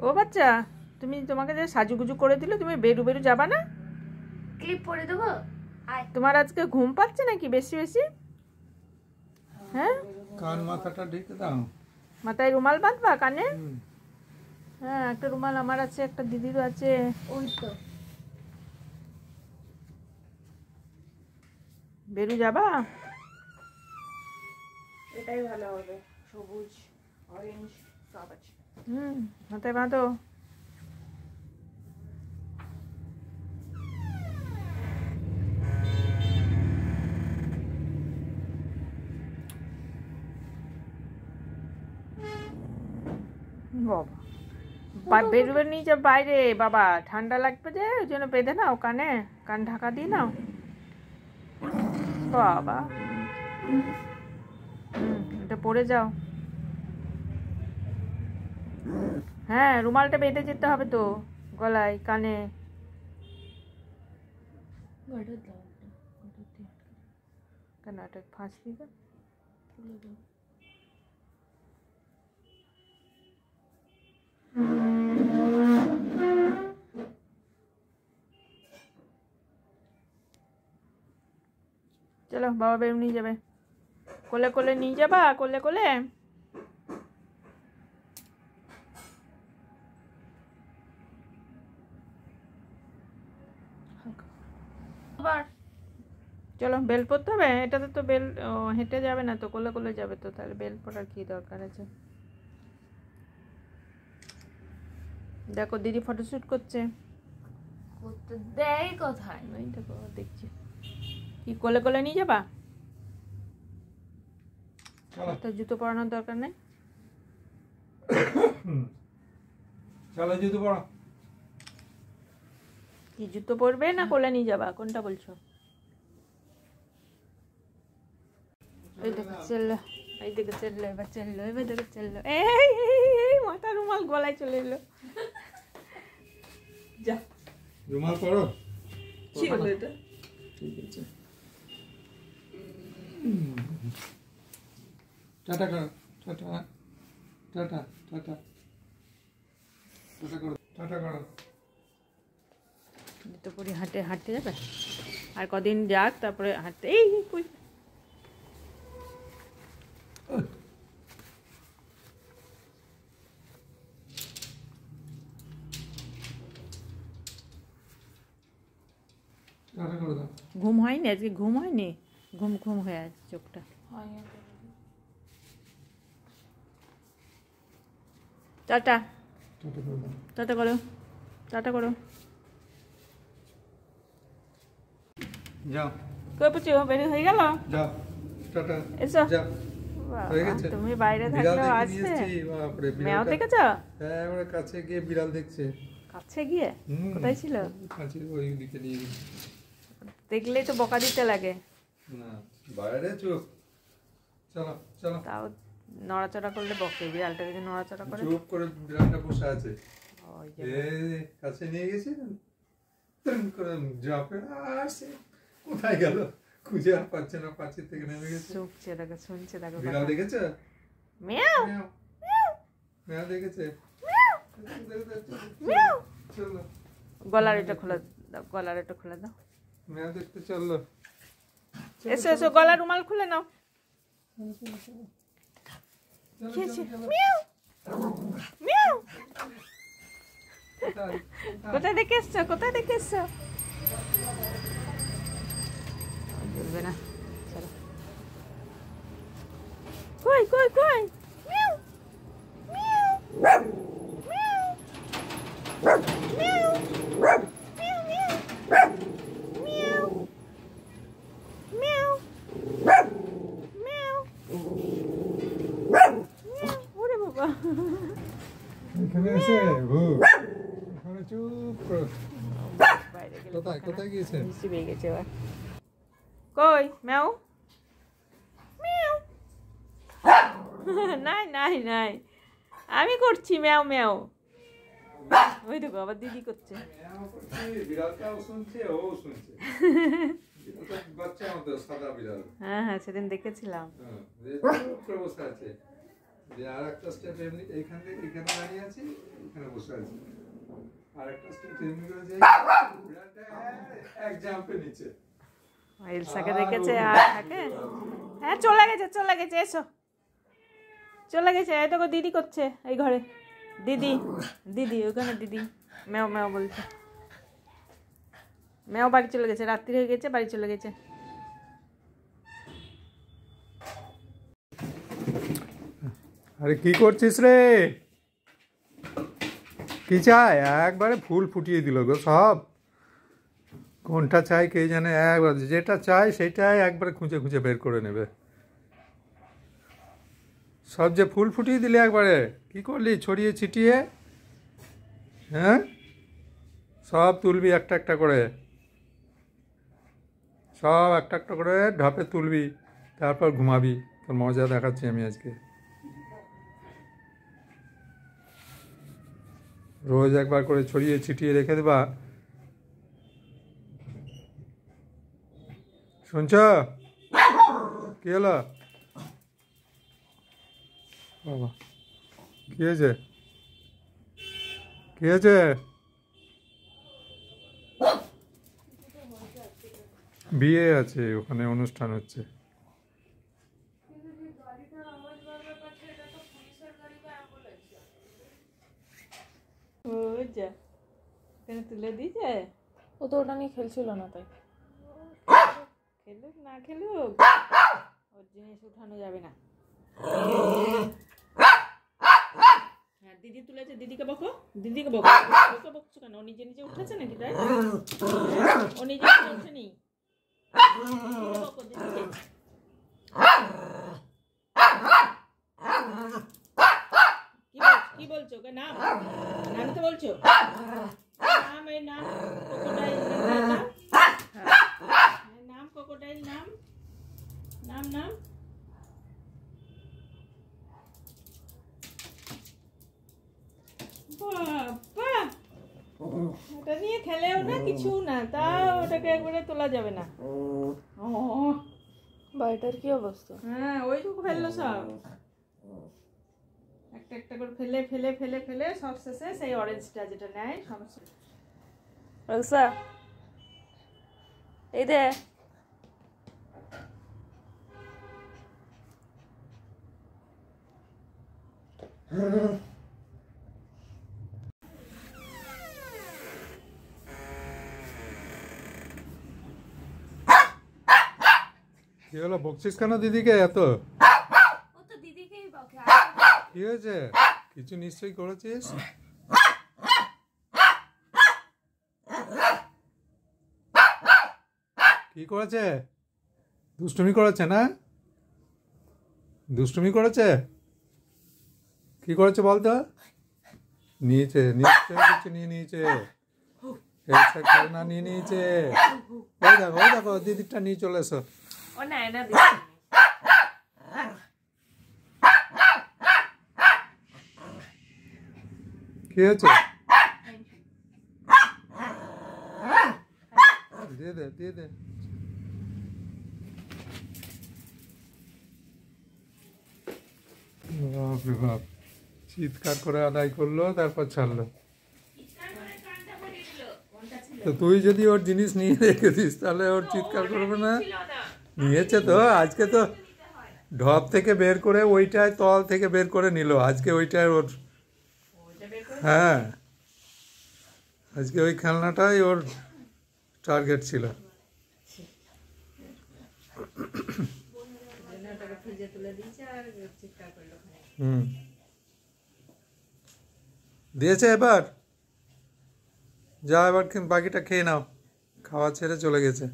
ও বাচ্চা, তুমি তোমাকে যে সাজুগুজু করে দিল, তুমি বেরু বেরু যাবা না? ক্লিপ পরে দেবো। তোমার আজকে ঘুম পাচ্ছে নাকি বেশি বেশি? হ্যাঁ, কান মাথাটা ঢেকে দাও। মাথায় রুমাল বাঁধবা কানে? হ্যাঁ, একটা রুমাল আমার আছে, একটা দিদিরও আছে। ওই তো বেরু যাবা? এটাই ভালো হবে, সবুজ অরেঞ্জ সব আছে। মাথায় বাঁধো। বাবা, বেরু বেরু নিয়ে যাও বাইরে, বাবা ঠান্ডা লাগবে যে, ওই জন্য বেঁধে নাও কানে, কান ঢাকা দিয়ে নাও বাবা। এটা পরে যাও। হ্যাঁ, রুমালটা বেঁধে যেতে হবে তো গলায় কানে। কেন এটা ফাঁস দিবে? চলো, বাবা বেরু নিয়ে যাবে, কোলে কোলে নিয়ে যাবা, কোলে কোলে। চলো, বেল পরতে হবে। এটাতে তো বেল হেঁটে যাবে না তো, কোলে কোলে যাবে তো, তাহলে বেল পরার কি দরকার আছে? দেখো দিদি ফটোশুট করছে। করতে দেয় কোথায়? ওই দেখো দেখছি। কি কোলে কোলে নিয়ে যাবা? তো জুতো পরানোর দরকার নেই। চলো জুতো পরো। কি জুতো পরবে না কোলে নিয়ে যাবা, কোনটা বলছো? এই দেখো চললো, এই দেখো চললো, এবার চললো, এবার দেখো চললো। এই মাথা রুমাল গলায় চলে এলো। যা রুমাল পরো। কি হলো এটা? ঠিক আছে, টাটা করো, টাটা টাটা টাটা টাটা করো, টাটা করো। জুতো পরে হাঁটে হাঁটতে যাবে আর কদিন যাক, তারপরে হাঁটতে। এই কই টাটা করে দাও। ঘুম হয়নি আজকে? ঘুম হয়নি? ঘুম ঘুম হয়ে আছে চোখটা। টাটা টাটা করে দাও। টাটা করো, টাটা করো। যাও কই পুচু, বেরিয়ে হয়ে গেল? যাও, টাটা। এসো। যাও, বাবা, হয়ে গেছে। তুমি বাইরে বিড়াল থাকলেও দেখে আসবে। নিয়ে এসেছি, বাপরে, মেয়াও বিড়ালটা- দেখেছ? হ্যাঁ, আমরা কাছে গিয়ে বিড়াল দেখছে। কাছে গিয়ে? কোথায় ছিল? কাছে ওই দিকে নিয়ে গেছি। দেখলেই তো বকা দিতে লাগে। না, বাইরে চুপ। চলো চলো। তাও নড়াচড়া করলে বকে, বিড়ালটা যদি নড়াচড়া করে। চুপ করে বিড়ালটা বসে আছে। ওই যে কাছে নিয়ে গেছি, তুম করে ঝাঁপে আসছে। কোথায় গেল খুঁজে আর পাচ্ছে না, পাঁচিল থেকে নেমে গেছে। শুনছে দেখো, শুনছে দেখো। বিড়াল দেখেছে? মিয়াও মিয়াও। মিয়াও দেখেছে? মিয়াও। চলো, গলার এটা খুলে দাও, গলার এটা খুলে দাও। মিয়াও দেখতে চললো। এসো এসো, গলার রুমাল খুলে নাও। কি হয়েছে? মিয়াও মিয়াও। কোথায় দেখে এসছো, কোথায় দেখে এসছো? বলবে না, চলো। কই কই কই? মিয়াও মিয়াও মিয়াও মিয়াও মিয়াও মিয়াও মিয়াও মিয়াও। ওরে বাবা, এখানে এসে ওখানে চুপ করো। বাইরে গেলে কোথায় কোথায় গিয়েছে? মিষ্টি পেয়ে গেছে এবার। কই ম্যাও ম্যাও? নাই নাই নাই, আমি করছি ম্যাও ম্যাও। ওই দেখো আবার দিদি করছে। বিড়ালটাও শুনছে, ও শুনছে। বিড়ালটা বাচ্চা আমাদের সাদা বিড়াল। হ্যাঁ হ্যাঁ, সেদিন দেখেছিলাম। চুপ করে বসে আছে। যে আর একটা স্টেপ এমনি এইখান থেকে এখানে দাঁড়িয়ে আছি, এখানে বসে আছি, আর একটা স্টেপ এমনি করে যাই, বিড়ালটা এক জাম্পে নিচে। এলসাকে দেখেছে আর থাকে। হ্যাঁ চলে গেছে, এসো চলে গেছে। এই দেখো দিদি করছে এই ঘরে, দিদি ওখানে দিদি ম্যাও ম্যাও বলছে। ম্যাও বাড়ি চলে গেছে, রাত্রি হয়ে গেছে, বাড়ি চলে গেছে। আরে কি করছিস রে? কি চাই? একবারে ফুল ফুটিয়ে দিল গো সব। কোনটা চাই কে জানে, একবার যেটা চাই সেটাই একবারে খুঁজে খুঁজে বের করে নেবে। সব যে ফুল ফুটিয়ে দিলে একবারে, কি করলি ছড়িয়ে ছিটিয়ে? হ্যাঁ, সব তুলবি একটা একটা করে, সব একটা একটা করে ঢাপে তুলবি, তারপর ঘুমাবি। তোর মজা দেখাচ্ছি আমি আজকে। রোজ একবার করে ছড়িয়ে ছিটিয়ে রেখে দেবা। শুনছ? কি হলো বাবা? কি হয়েছে? কি হয়েছে? বিয়ে আছে ওখানে, অনুষ্ঠান হচ্ছে। ওই যা এখানে তুলে দিয়েছে। ও তো ওটা নিয়ে খেলছিল না, তাই খেলুক না খেলুক, ওর জিনিস উঠানো যাবে না। হ্যাঁ দিদি তুলেছে, দিদিকে বকো, বকছো কেন? ও নিজে নিজে উঠেছে নাকি? তাই ও নিজে নিজে উঠেনি, বকো দিদিকে। কি বলছো ওকে? নাম তো বলছো, নাম এই নাম ক্রোকোডাইল, নাম ক্রোকোডাইল, নাম নাম নাম। বাবা ওটা নিয়ে খেলেও না, কিছু না, তাও ওটাকে একবারে তোলা যাবে না। বাড়িটার কি অবস্থা? হ্যাঁ ওইটুকু ফেললো সব, একটা একটা করে ফেলে ফেলে ফেলে ফেলে সব শেষে সেই অরেঞ্জটা যেটা নেয় সমস্যা। এই দে কি হলো, বকছিস কেন দিদিকে এত? ও তো দিদিকেই বকে। কি হয়েছে? কিছু নিশ্চয়ই করেছিস। কি করেছে? দুষ্টুমি করেছে না? দুষ্টুমি করেছে? কি করেছে বলতো? নিয়েছে কিছু নিয়ে নিয়েছে, খেলনা নিয়ে নিয়েছে। ওই দেখো দিদিরটা নিয়ে চলে এসো। ও না না কি হয়েছে? দিয়ে দে। বাপরে বাপ, চিৎকার করে আদায় করলো, তারপর ছাড়লো। তো তুই যদি ওর জিনিস নিয়ে রেখেছিস তাহলে ওর চিৎকার করবে না? নিয়েছে তো, আজকে তো ঢপ থেকে বের করে ওইটায়, তল থেকে বের করে নিল আজকে, ওইটাই ওর। হ্যাঁ আজকে ওই খেলনাটাই ওর টার্গেট ছিল। দিয়েছে এবার, যা এবার বাকিটা খেয়ে নাও। খাওয়া ছেড়ে চলে গেছে।